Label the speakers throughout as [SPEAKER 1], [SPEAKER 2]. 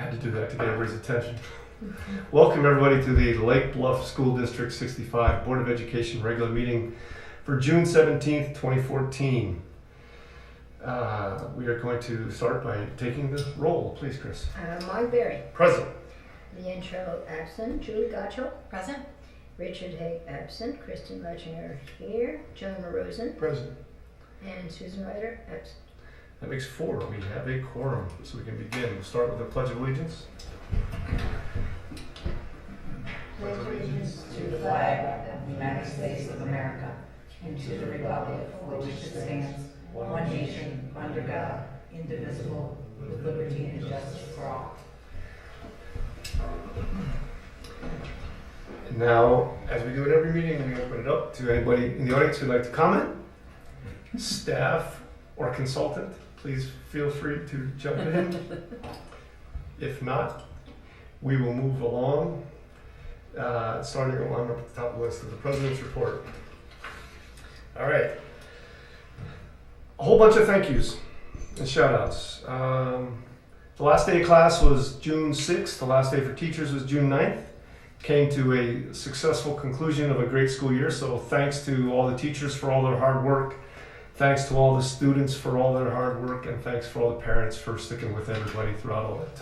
[SPEAKER 1] Had to do that to get everybody's attention. Welcome everybody to the Lake Bluff School District 65 Board of Education regular meeting for June 17th, 2014. We are going to start by taking the roll. Please, Chris.
[SPEAKER 2] Mark Berry.
[SPEAKER 1] Present.
[SPEAKER 2] Leandro absent. Julie Gotcho.
[SPEAKER 3] Present.
[SPEAKER 2] Richard Haig absent. Kristen Lechinger here. Joan Rosen.
[SPEAKER 1] Present.
[SPEAKER 2] And Susan Ryder absent.
[SPEAKER 1] That makes 4. We have a quorum, so we can begin. We'll start with the Pledge of Allegiance.
[SPEAKER 4] Pledge allegiance to the flag of the United States of America and to the republic for which it stands, one nation, under God, indivisible, with liberty and justice for all.
[SPEAKER 1] And now, as we do at every meeting, we open it up to anybody in the audience who'd like to comment. Staff or consultant, please feel free to jump in. If not, we will move along, starting on up at the top of the list of the President's Report. All right. A whole bunch of thank yous and shout outs. The last day of class was June 6th. The last day for teachers was June 9th. Came to a successful conclusion of a great school year, so thanks to all the teachers for all their hard work. Thanks to all the students for all their hard work, and thanks for all the parents for sticking with everybody throughout all that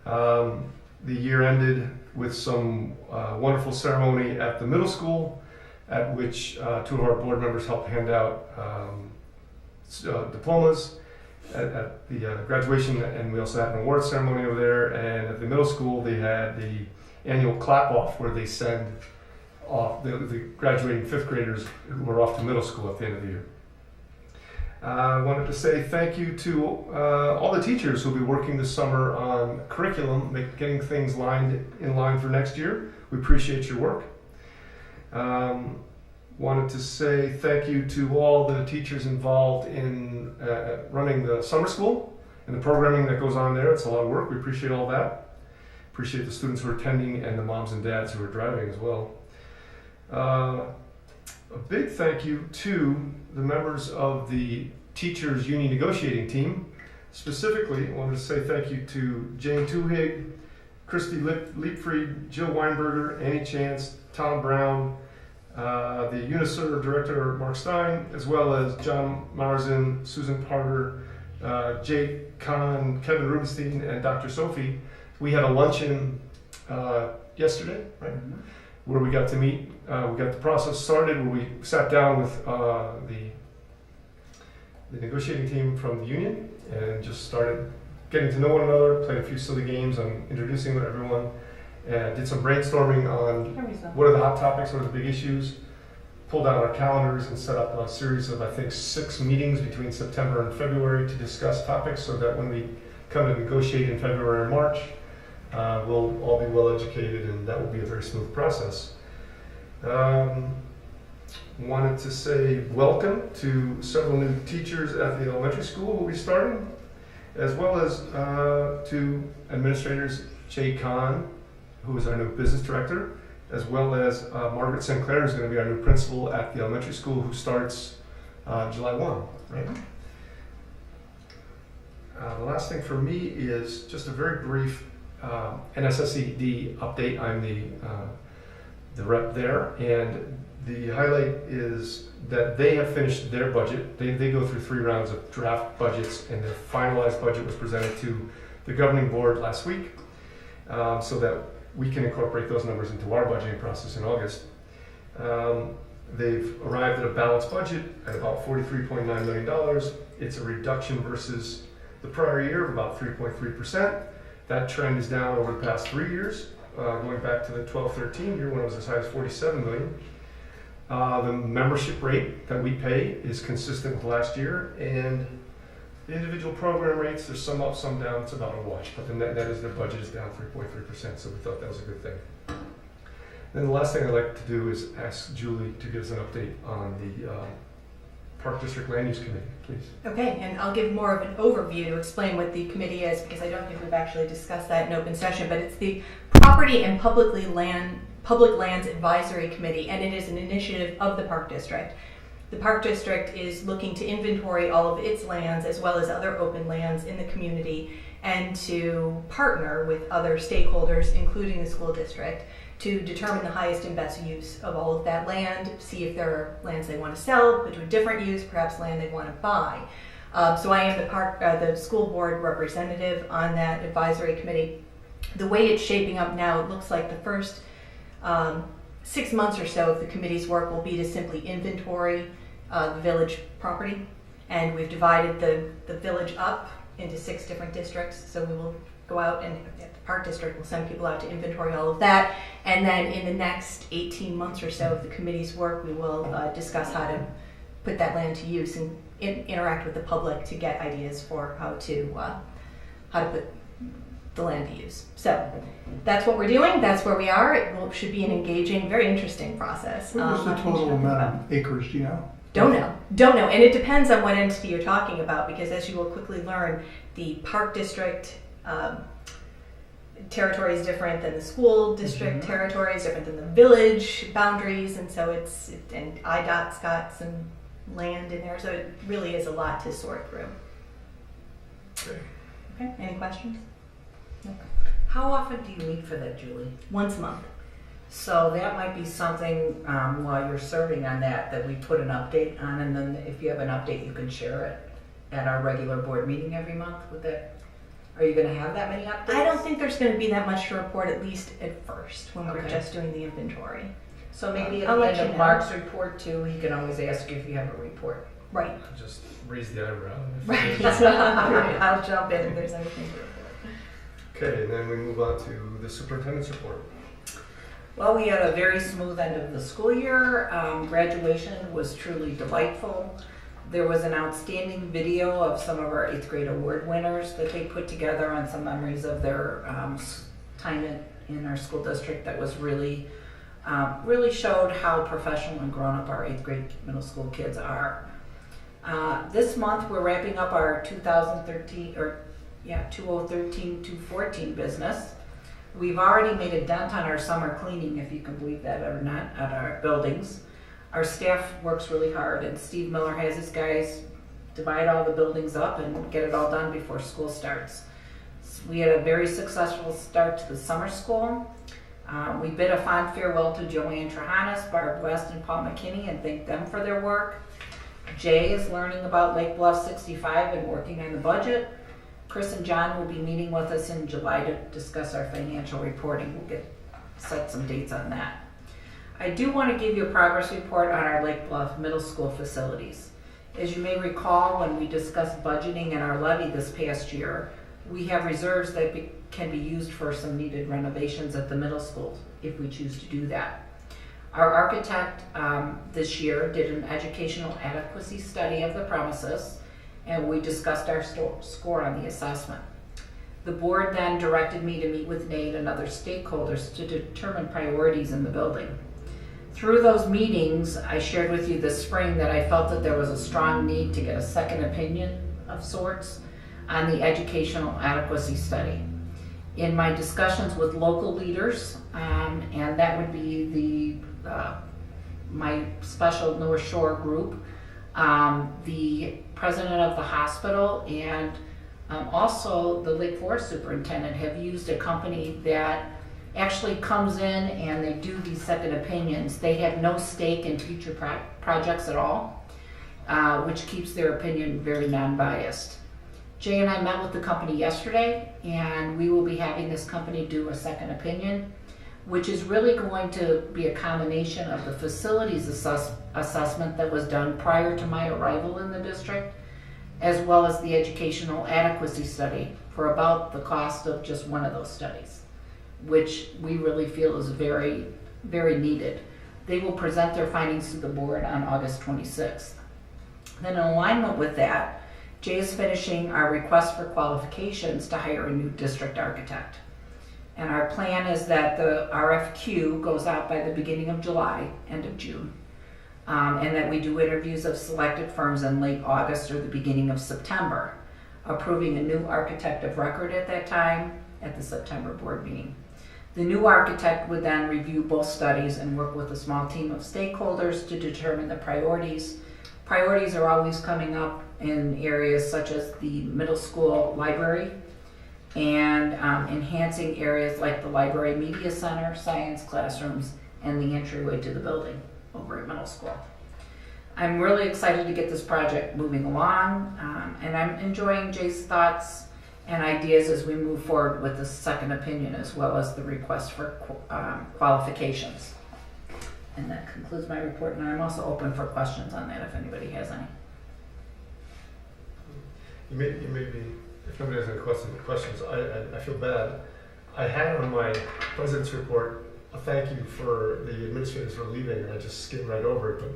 [SPEAKER 1] time. The year ended with some wonderful ceremony at the middle school, at which 2 of our board members helped hand out diplomas at the graduation, and we also had an award ceremony over there. And at the middle school, they had the annual clap off where they send off the graduating 5th graders who were off to middle school at the end of the year. I wanted to say thank you to all the teachers who will be working this summer on curriculum, getting things in line for next year. We appreciate your work. Wanted to say thank you to all the teachers involved in running the summer school and the programming that goes on there. It's a lot of work. We appreciate all that. Appreciate the students who are attending and the moms and dads who are driving as well. A big thank you to the members of the Teachers Union Negotiating Team. Specifically, I wanted to say thank you to Jane Tuhig, Christy Leapfried, Jill Weinberger, Annie Chance, Tom Brown, the UNICEF Director Mark Stein, as well as John Marzin, Susan Parter, Jake Kahn, Kevin Rubenstein, and Dr. Sophie. We had a luncheon yesterday, right? Mm-hmm. Where we got to meet, we got the process started, where we sat down with the negotiating team from the union and just started getting to know one another, played a few silly games on introducing everyone, and did some brainstorming on what are the hot topics, what are the big issues, pulled out our calendars and set up a series of, I think, 6 meetings between September and February to discuss topics so that when we come to negotiate in February and March, we'll all be well educated, and that will be a very smooth process. Wanted to say welcome to several new teachers at the elementary school who will be starting, as well as to administrators Jay Kahn, who is our new business director, as well as Margaret Sinclair, who's going to be our new principal at the elementary school, who starts July 1. Right? The last thing for me is just a very brief NSSED update. I'm the rep there, and the highlight is that they have finished their budget. They go through 3 rounds of draft budgets, and their finalized budget was presented to the governing board last week, so that we can incorporate those numbers into our budgeting process in August. They've arrived at a balanced budget at about $43.9 million. It's a reduction versus the prior year of about 3.3%. That trend is down over the past 3 years, going back to the 12-13 year when it was as high as $47 million. The membership rate that we pay is consistent with last year, and the individual program rates, there's some up, some down. It's about a wash, but the net is their budget is down 3.3%, so we thought that was a good thing. Then the last thing I'd like to do is ask Julie to give us an update on the Park District Land Use Committee, please.
[SPEAKER 3] Okay, and I'll give more of an overview to explain what the committee is, because I don't think we've actually discussed that in open session, but it's the Property and Public Lands Advisory Committee, and it is an initiative of the Park District. The Park District is looking to inventory all of its lands as well as other open lands in the community and to partner with other stakeholders, including the school district, to determine the highest and best use of all of that land, see if there are lands they want to sell, but to a different use, perhaps land they want to buy. So I am the school board representative on that advisory committee. The way it's shaping up now, it looks like the first 6 months or so of the committee's work will be to simply inventory the village property. And we've divided the village up into 6 different districts. So we will go out and the park district will send people out to inventory all of that. And then in the next 18 months or so of the committee's work, we will discuss how to put that land to use and interact with the public to get ideas for how to put the land to use. So that's what we're doing. That's where we are. Should be an engaging, very interesting process.
[SPEAKER 5] What was the total amount of acres, do you know?
[SPEAKER 3] Don't know. And it depends on what entity you're talking about, because as you will quickly learn, the park district territory is different than the school district territory, is different than the village boundaries, and so and IDOT's got some land in there, so it really is a lot to sort through. Okay, any questions?
[SPEAKER 4] How often do you meet for that, Julie?
[SPEAKER 3] Once a month.
[SPEAKER 4] So that might be something while you're serving on that we put an update on, and then if you have an update, you can share it at our regular board meeting every month. Are you going to have that many updates?
[SPEAKER 3] I don't think there's going to be that much to report, at least at first, when we're
[SPEAKER 4] Okay.
[SPEAKER 3] just doing the inventory.
[SPEAKER 4] So maybe at
[SPEAKER 3] I'll
[SPEAKER 4] the
[SPEAKER 3] let
[SPEAKER 4] end
[SPEAKER 3] you
[SPEAKER 4] of
[SPEAKER 3] know.
[SPEAKER 4] Mark's report too, he can always ask you if you have a report.
[SPEAKER 3] Right.
[SPEAKER 1] Just raise the eyebrow.
[SPEAKER 3] Right. I'll jump in if there's anything to report.
[SPEAKER 1] Okay, and then we move on to the superintendent's report.
[SPEAKER 4] Well, we had a very smooth end of the school year. Graduation was truly delightful. There was an outstanding video of some of our 8th grade award winners that they put together on some memories of their time in our school district that was really showed how professional and grown up our 8th grade middle school kids are. This month we're wrapping up our 2013-2014 business. We've already made a dent on our summer cleaning, if you can believe that or not, at our buildings. Our staff works really hard, and Steve Miller has his guys divide all the buildings up and get it all done before school starts. We had a very successful start to the summer school. We bid a fond farewell to Joanne Trahanas, Barb West, and Paul McKinney, and thank them for their work. Jay is learning about Lake Bluff 65 and working on the budget. Chris and John will be meeting with us in July to discuss our financial reporting. We'll set some dates on that. I do want to give you a progress report on our Lake Bluff Middle School facilities. As you may recall, when we discussed budgeting and our levy this past year, we have reserves that can be used for some needed renovations at the middle school if we choose to do that. Our architect this year did an educational adequacy study of the premises, and we discussed our score on the assessment. The board then directed me to meet with Nate and other stakeholders to determine priorities in the building. Through those meetings, I shared with you this spring that I felt that there was a strong need to get a second opinion of sorts on the educational adequacy study. In my discussions with local leaders, and that would be my special North Shore group, the president of the hospital, and also the Lake Forest superintendent have used a company that actually comes in and they do these second opinions. They have no stake in future projects at all, which keeps their opinion very non-biased. Jay and I met with the company yesterday, and we will be having this company do a second opinion, which is really going to be a combination of the facilities assessment that was done prior to my arrival in the district, as well as the educational adequacy study for about the cost of just one of those studies, which we really feel is very, very needed. They will present their findings to the board on August 26th. Then in alignment with that, Jay is finishing our request for qualifications to hire a new district architect. And our plan is that the RFQ goes out by the beginning of July, end of June, and that we do interviews of selected firms in late August or the beginning of September, approving a new architect of record at that time at the September board meeting. The new architect would then review both studies and work with a small team of stakeholders to determine the priorities. Priorities are always coming up in areas such as the middle school library, and enhancing areas like the library media center, science classrooms, and the entryway to the building over at middle school. I'm really excited to get this project moving along, and I'm enjoying Jay's thoughts and ideas as we move forward with the second opinion as well as the request for qualifications. And that concludes my report, and I'm also open for questions on that if anybody has any.
[SPEAKER 1] You may be, if nobody has any questions, I feel bad. I had on my president's report a thank you for the administrators for leaving, and I just skimmed right over it. But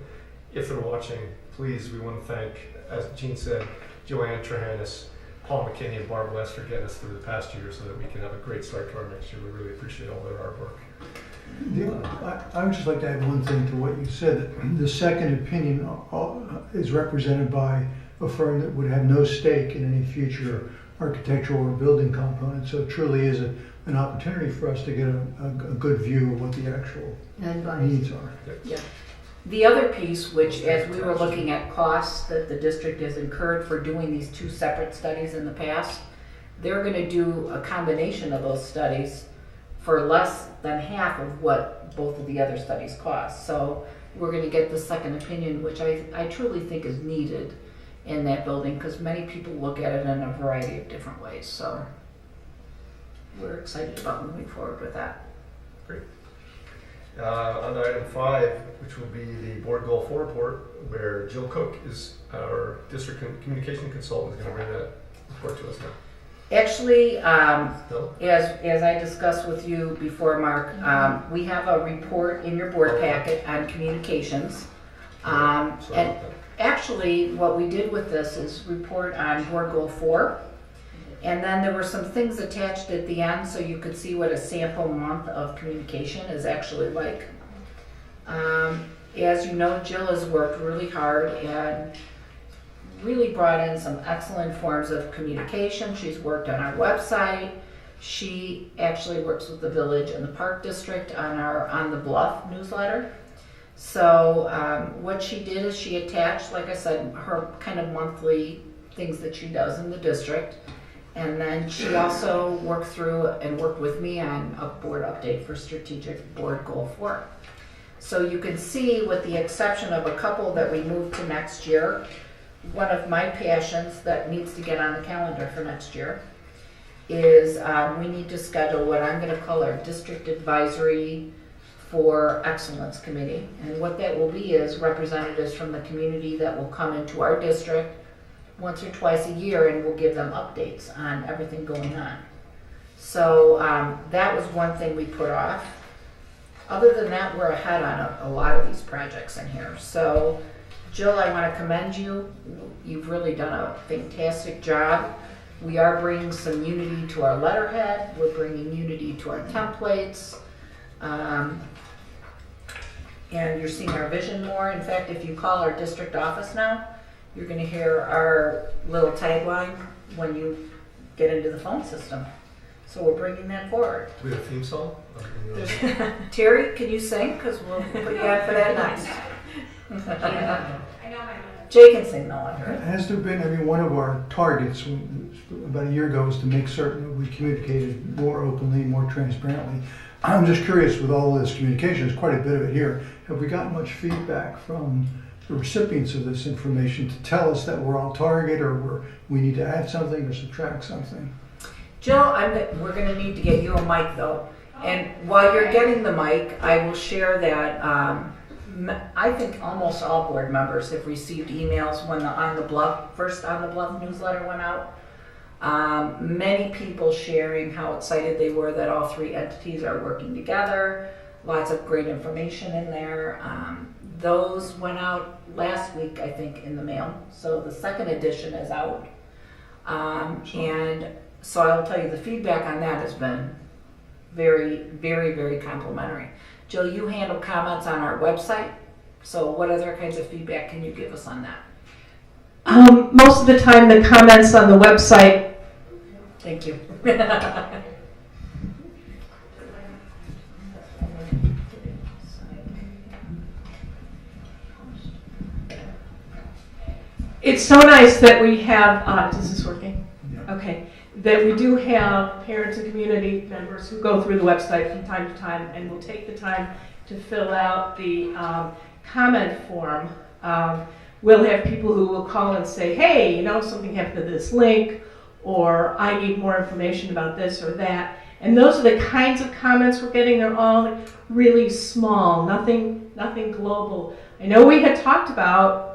[SPEAKER 1] if they're watching, please, we want to thank, as Jean said, Joanne Trahanis, Paul McKinney, and Barb West for getting us through the past year so that we can have a great start to our next year. We really appreciate all their hard work.
[SPEAKER 5] I would just like to add one thing to what you said. That the second opinion is represented by a firm that would have no stake in any future architectural or building component. So it truly is an opportunity for us to get a good view of what the actual needs are.
[SPEAKER 4] Yeah. The other piece, which as we were looking at costs that the district has incurred for doing these two separate studies in the past, they're going to do a combination of those studies for less than half of what both of the other studies cost. So we're going to get the second opinion, which I truly think is needed in that building because many people look at it in a variety of different ways. So we're excited about moving forward with that.
[SPEAKER 1] Great. On item 5, which will be the board goal 4 report, where Jill Cook is our district communication consultant, is going to bring that report to us now.
[SPEAKER 4] Actually,
[SPEAKER 1] Bill?
[SPEAKER 4] as I discussed with you before, Mark, we have a report in your board packet on communications. And actually, what we did with this is report on board goal 4. And then there were some things attached at the end so you could see what a sample month of communication is actually like. As you know, Jill has worked really hard and really brought in some excellent forms of communication. She's worked on our website. She actually works with the village and the park district on our On the Bluff newsletter. So what she did is she attached, like I said, her kind of monthly things that she does in the district. And then she also worked through and worked with me on a board update for strategic board goal 4. So you can see, with the exception of a couple that we moved to next year, one of my passions that needs to get on the calendar for next year is we need to schedule what I'm going to call our district advisory for excellence committee. And what that will be is representatives from the community that will come into our district once or twice a year, and we'll give them updates on everything going on. So that was one thing we put off. Other than that, we're ahead on a lot of these projects in here. So Jill, I want to commend you. You've really done a fantastic job. We are bringing some unity to our letterhead. We're bringing unity to our templates. And you're seeing our vision more. In fact, if you call our district office now, you're going to hear our little tagline when you get into the phone system. So we're bringing that forward.
[SPEAKER 1] Do we have a theme song?
[SPEAKER 4] Terry, can you sing? Because we'll put you on for that next. Jay can sing, no one heard.
[SPEAKER 5] Has there been, one of our targets about a year ago was to make certain that we communicated more openly, more transparently. I'm just curious, with all this communication, there's quite a bit of it here. Have we gotten much feedback from the recipients of this information to tell us that we're on target, or we need to add something or subtract something?
[SPEAKER 4] Jill, we're going to need to get you a mic though. And while you're getting the mic, I will share that I think almost all board members have received emails when the first On the Bluff newsletter went out. Many people sharing how excited they were that all 3 entities are working together. Lots of great information in there. Those went out last week, I think, in the mail. So the second edition is out. And so I will tell you the feedback on that has been very, very, very complimentary. Jill, you handle comments on our website. So what other kinds of feedback can you give us on that?
[SPEAKER 6] Most of the time, the comments on the website.
[SPEAKER 4] Thank you.
[SPEAKER 6] It's so nice that we have. Is this working?
[SPEAKER 5] Yeah.
[SPEAKER 6] Okay. that we do have parents and community members who go through the website from time to time and will take the time to fill out the comment form. We'll have people who will call and say, hey, you know, something happened to this link, or I need more information about this or that. And those are the kinds of comments we're getting. They're all really small, nothing global. I know we had talked about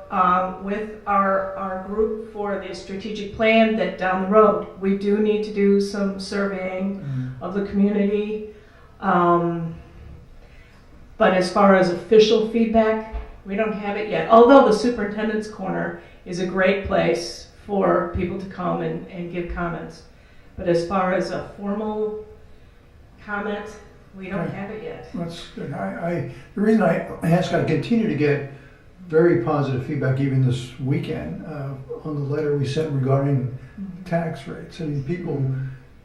[SPEAKER 6] with our group for the strategic plan that down the road we do need to do some surveying of the community. But as far as official feedback, we don't have it yet. Although the Superintendent's Corner is a great place for people to come and give comments. But as far as a formal comment, we don't have it yet.
[SPEAKER 5] That's good. The reason I ask, I continue to get very positive feedback even this weekend on the letter we sent regarding tax rates. I mean, people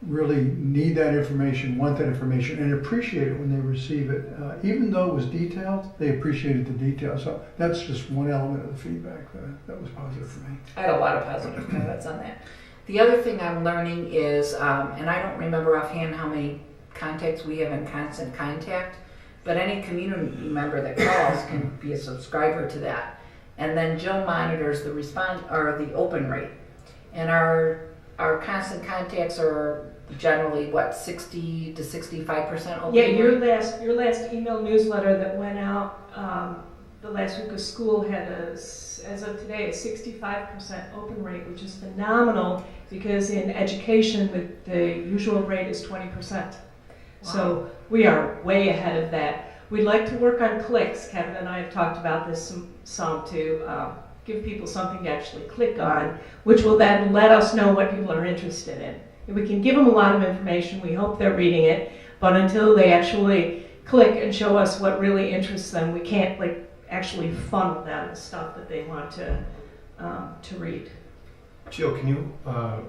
[SPEAKER 5] really need that information, want that information, and appreciate it when they receive it. Even though it was detailed, they appreciated the detail. So that's just one element of the feedback that was positive for me.
[SPEAKER 4] I had a lot of positive comments on that. The other thing I'm learning is, and I don't remember offhand how many contacts we have in constant contact, but any community member that calls can be a subscriber to that. And then Jill monitors the response or the open rate. And our constant contacts are generally 60 to 65% open
[SPEAKER 6] Yeah,
[SPEAKER 4] rate.
[SPEAKER 6] your last email newsletter that went out the last week of school had as of today, a 65% open rate, which is phenomenal because in education the usual rate is 20%. So we are way ahead of that. We'd like to work on clicks. Kevin and I have talked about this some to give people something to actually click on, which will then let us know what people are interested in. If we can give them a lot of information, we hope they're reading it, but until they actually click and show us what really interests them, we can't actually funnel them the stuff that they want to read.
[SPEAKER 1] Jill, can you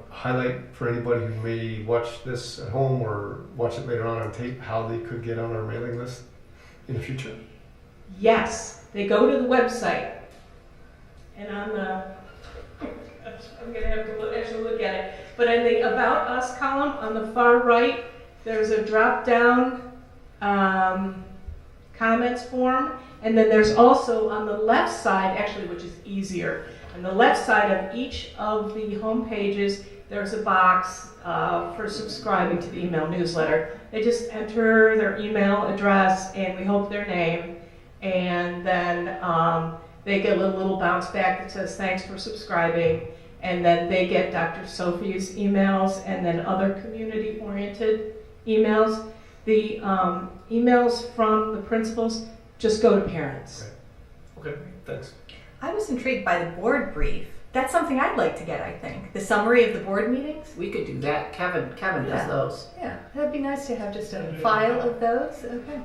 [SPEAKER 1] highlight for anybody who may watch this at home or watch it later on tape how they could get on our mailing list in the future?
[SPEAKER 6] Yes, they go to the website, and I'm going to have to actually look at it. But in the About Us column on the far right, there's a drop-down comments form, and then there's also on the left side, actually, which is easier, on the left side of each of the home pages, there's a box for subscribing to the email newsletter. They just enter their email address, and we hope their name, and then they get a little bounce back that says, thanks for subscribing, and then they get Dr. Sophie's emails and then other community-oriented emails. The emails from the principals just go to parents.
[SPEAKER 1] Okay, thanks.
[SPEAKER 3] I was intrigued by the board brief. That's something I'd like to get, I think. The summary of the board meetings.
[SPEAKER 4] We could do that. Kevin does those.
[SPEAKER 7] Yeah, that'd be nice to have just a file of those. Okay.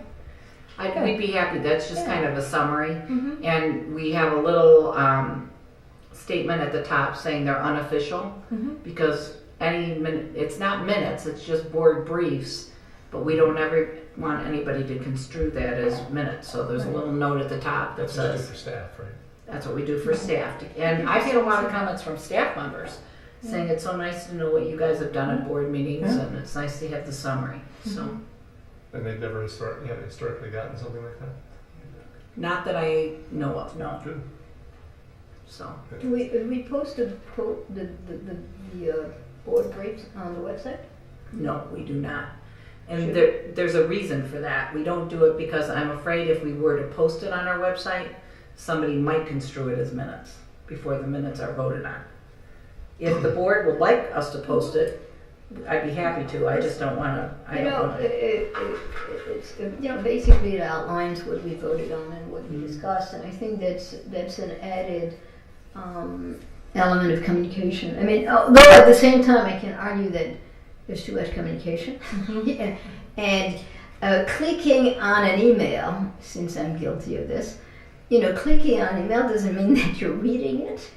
[SPEAKER 4] We'd be happy. That's just kind of a summary.
[SPEAKER 7] Mm-hmm.
[SPEAKER 4] And we have a little statement at the top saying they're unofficial because it's not minutes, it's just board briefs, but we don't ever want anybody to construe that as minutes. So there's a little note at the top that
[SPEAKER 1] That's what I do
[SPEAKER 4] says
[SPEAKER 1] for staff, right?
[SPEAKER 4] that's what we do for staff. And I've had a lot of comments from staff members saying it's so nice to know what you guys have done at board meetings and it's nice to have the summary. So
[SPEAKER 1] And they've never historically gotten something like that?
[SPEAKER 4] not that I know of, no.
[SPEAKER 1] Good.
[SPEAKER 4] So
[SPEAKER 2] Do we post the board briefs on the website?
[SPEAKER 4] no, we do not. And there's a reason for that. We don't do it because I'm afraid if we were to post it on our website, somebody might construe it as minutes before the minutes are voted on. If the board would like us to post it, I'd be happy to. I just don't want to.
[SPEAKER 2] It's basically it outlines what we voted on and what we discussed, and I think that's an added element of communication. I mean, although at the same time I can argue that there's too much communication. Yeah. And clicking on an email, since I'm guilty of this, clicking on an email doesn't mean that you're reading it.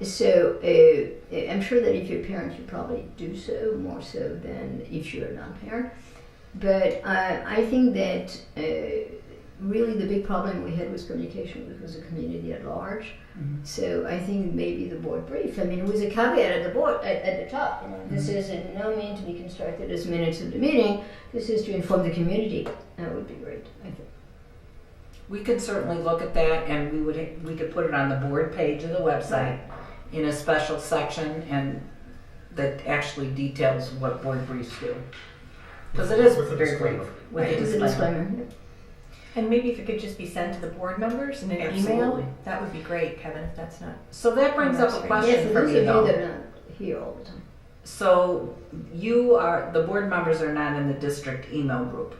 [SPEAKER 2] So I'm sure that if you're a parent, you probably do so more so than if you're a non-parent. But I think that really the big problem we had was communication because the community at large. So I think maybe the board brief, I mean, with a caveat at the board, at the top, you know, this is in no means to be constructed as minutes of the meeting, this is to inform the community. That would be great, I think.
[SPEAKER 4] We could certainly look at that, and we could put it on the board page of the website in a special section, and that actually details what board briefs do. Because it is
[SPEAKER 1] With a
[SPEAKER 4] very
[SPEAKER 1] disclaimer.
[SPEAKER 4] brief.
[SPEAKER 2] With a
[SPEAKER 4] disclaimer.
[SPEAKER 2] disclaimer.
[SPEAKER 3] And maybe if it could just be sent to the board members in an
[SPEAKER 4] Absolutely.
[SPEAKER 3] email, that would be great, Kevin, if that's not.
[SPEAKER 4] So that brings up a
[SPEAKER 2] Yes,
[SPEAKER 4] question
[SPEAKER 2] for
[SPEAKER 4] for
[SPEAKER 2] those
[SPEAKER 4] me
[SPEAKER 2] of you
[SPEAKER 4] though.
[SPEAKER 2] that are not here all the time.
[SPEAKER 4] So the board members are not in the district email group.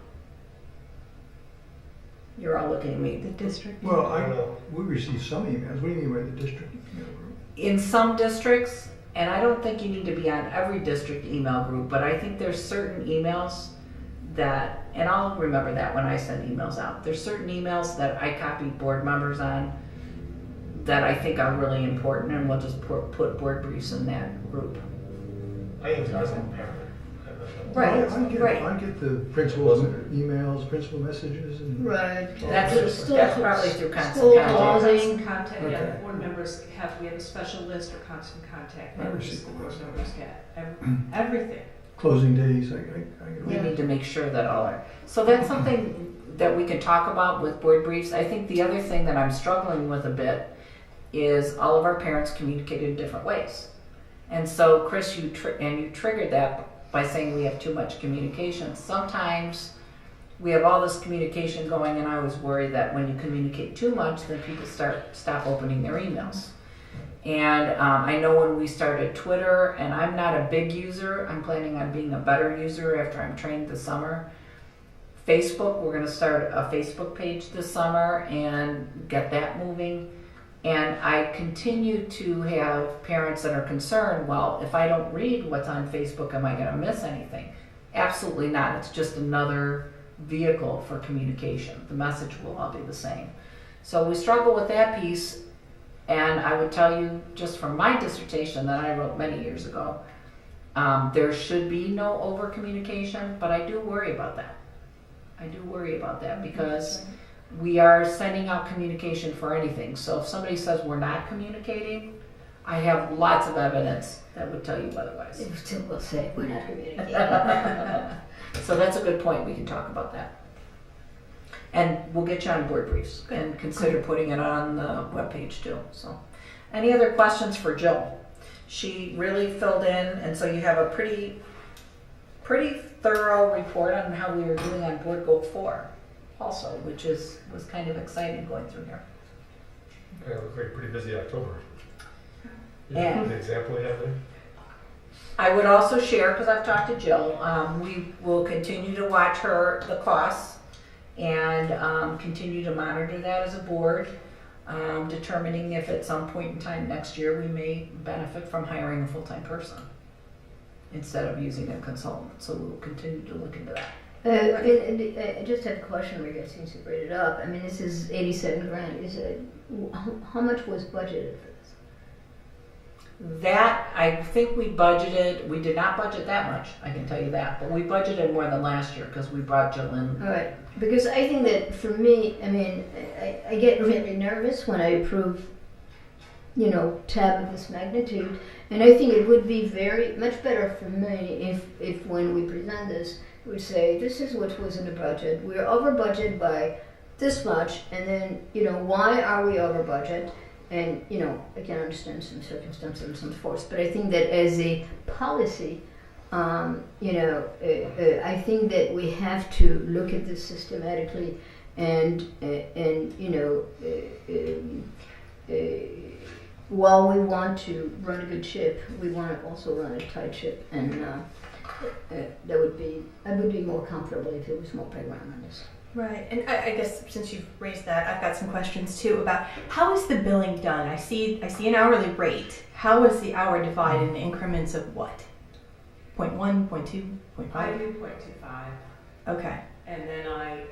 [SPEAKER 4] You're all looking at me.
[SPEAKER 3] The district.
[SPEAKER 5] Well,
[SPEAKER 1] I don't know.
[SPEAKER 5] we received some emails. What do you mean by the district email group?
[SPEAKER 4] In some districts, and I don't think you need to be on every district email group, but I think there's certain emails that, and I'll remember that when I send emails out, there's certain emails that I copy board members on that I think are really important, and we'll just put board briefs in that group.
[SPEAKER 1] I think because I'm a parent.
[SPEAKER 3] Right, right.
[SPEAKER 5] I get the principal's emails, principal messages, and
[SPEAKER 2] Right.
[SPEAKER 4] That's probably through constant
[SPEAKER 2] School
[SPEAKER 4] contact.
[SPEAKER 2] closing.
[SPEAKER 6] Constant contact, yeah,
[SPEAKER 5] Okay.
[SPEAKER 6] the board members we have a special list or constant contact
[SPEAKER 5] I
[SPEAKER 6] notice
[SPEAKER 5] receive
[SPEAKER 6] the board
[SPEAKER 5] those.
[SPEAKER 6] members get, everything.
[SPEAKER 5] closing days. I
[SPEAKER 4] We
[SPEAKER 5] get
[SPEAKER 4] need to make sure that all are. So that's something that we can talk about with board briefs. I think the other thing that I'm struggling with a bit is all of our parents communicate in different ways. And so, Chris, you triggered that by saying we have too much communication. Sometimes we have all this communication going, and I was worried that when you communicate too much, then people stop opening their emails. And I know when we started Twitter, and I'm not a big user, I'm planning on being a better user after I'm trained this summer. Facebook, we're going to start a Facebook page this summer and get that moving. And I continue to have parents that are concerned, well, if I don't read what's on Facebook, am I going to miss anything? Absolutely not. It's just another vehicle for communication. The message will all be the same. So we struggle with that piece. And I would tell you, just from my dissertation that I wrote many years ago, there should be no over communication, but I do worry about that. I do worry about that because we are sending out communication for anything. So if somebody says we're not communicating, I have lots of evidence that would tell you otherwise.
[SPEAKER 2] They still will say we're not communicating.
[SPEAKER 4] So that's a good point. We can talk about that. And we'll get you on board briefs and consider putting it on the webpage too. So, any other questions for Jill? She really filled in, and so you have a pretty thorough report on how we are doing on Board Goal 4 also, which was kind of exciting going through here.
[SPEAKER 1] Yeah, it looked like a pretty busy October.
[SPEAKER 4] And-
[SPEAKER 1] The example you have there?
[SPEAKER 4] I would also share, because I've talked to Jill, we will continue to watch the costs and continue to monitor that as a board, determining if at some point in time next year we may benefit from hiring a full-time person instead of using a consultant. So we'll continue to look into that.
[SPEAKER 2] I just have a question, Rita, since you brought it up. I mean, this is 87 grand. How much was budgeted for this?
[SPEAKER 4] That, I think we did not budget that much, I can tell you that, but we budgeted more than last year because we brought Jill in.
[SPEAKER 2] All right, because I think that for me, I mean, I get really nervous when I approve, tab of this magnitude, and I think it would be very much better for me if when we present this, we say this is what was in the budget. We're over budget by this much, and then why are we over budget? And I can understand some circumstances and some force, but I think that as a policy, I think that we have to look at this systematically, and while we want to run a good ship, we want to also run a tight ship, and I would be more comfortable if it was more playground on this.
[SPEAKER 3] Right, and I guess since you've raised that, I've got some questions too about how is the billing done? I see an hourly rate. How is the hour divided in increments of what? 0.1, 0.2,
[SPEAKER 6] I
[SPEAKER 3] 0.5?
[SPEAKER 6] do 0.25,
[SPEAKER 3] Okay,
[SPEAKER 6] and then I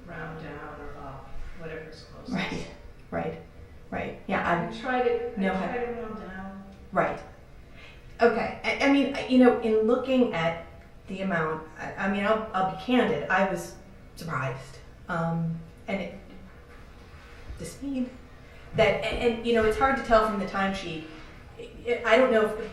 [SPEAKER 6] round down or up, whatever's closest.
[SPEAKER 3] right. Yeah,
[SPEAKER 6] I try to
[SPEAKER 3] No,
[SPEAKER 6] round down.
[SPEAKER 3] right. Okay, I mean, in looking at the amount, I mean, I'll be candid. I was surprised and the speed that, and you know, it's hard to tell from the timesheet. I don't know if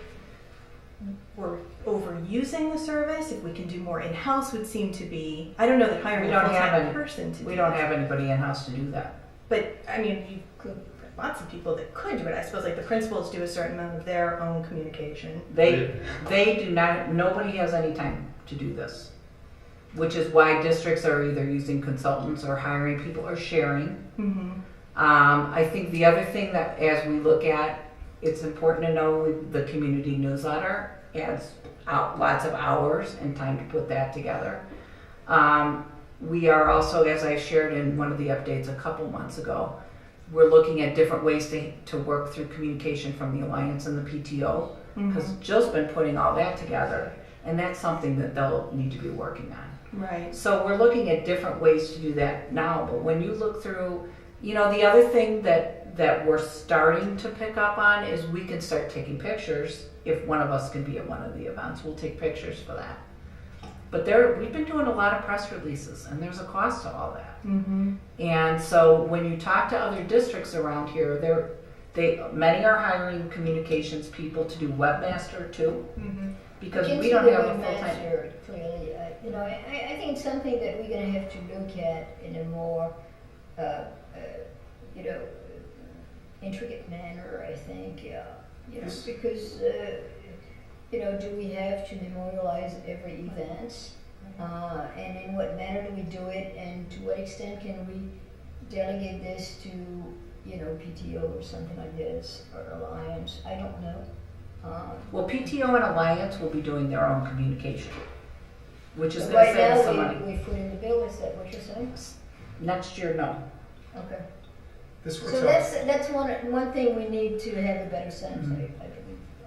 [SPEAKER 3] we're overusing the service. If we can do more in-house would seem to be, I don't know that hiring
[SPEAKER 4] We
[SPEAKER 3] a
[SPEAKER 4] don't have
[SPEAKER 3] full-time
[SPEAKER 4] any-
[SPEAKER 3] person to
[SPEAKER 4] We
[SPEAKER 3] do
[SPEAKER 4] don't
[SPEAKER 3] that.
[SPEAKER 4] have anybody in-house to do that.
[SPEAKER 3] But I mean, you could, lots of people that could do it. I suppose like the principals do a certain amount of their own communication.
[SPEAKER 4] They do not, nobody has any time to do this, which is why districts are either using consultants or hiring people or sharing.
[SPEAKER 3] Mm-hmm.
[SPEAKER 4] I think the other thing that as we look at, it's important to know the community newsletter adds out lots of hours and time to put that together. We are also, as I shared in one of the updates a couple months ago, we're looking at different ways to work through communication from the Alliance and the PTO, because Jill's been putting all that together, and that's something that they'll need to be working on.
[SPEAKER 3] Right.
[SPEAKER 4] So we're looking at different ways to do that now, but when you look through, you know, the other thing that we're starting to pick up on is we can start taking pictures. If one of us can be at one of the events, we'll take pictures for that. But we've been doing a lot of press releases, and there's a cost to all that.
[SPEAKER 3] Mm-hmm.
[SPEAKER 4] And so when you talk to other districts around here, many are hiring communications people to do webmaster too,
[SPEAKER 3] Mm-hmm.
[SPEAKER 4] because
[SPEAKER 2] Against
[SPEAKER 4] we don't
[SPEAKER 2] the
[SPEAKER 4] have a full-time.
[SPEAKER 2] master, clearly, you know, I think it's something that we're going to have to look at in a more, you know, intricate manner. I think, you know,
[SPEAKER 1] Yes.
[SPEAKER 2] because you know, do we have to memorialize every event, and in what manner do we do it, and to what extent can we delegate this to, you know, PTO or something like this, or Alliance? I don't know.
[SPEAKER 4] Well, PTO and Alliance will be doing their own communication, which is
[SPEAKER 2] But
[SPEAKER 4] going to
[SPEAKER 2] right
[SPEAKER 4] save us some
[SPEAKER 2] now,
[SPEAKER 4] money.
[SPEAKER 2] we put in the bill, is that what you're saying?
[SPEAKER 4] Next year, no.
[SPEAKER 2] Okay.
[SPEAKER 1] This works
[SPEAKER 2] So
[SPEAKER 1] out.
[SPEAKER 2] that's one thing we need to have a better sense, I believe.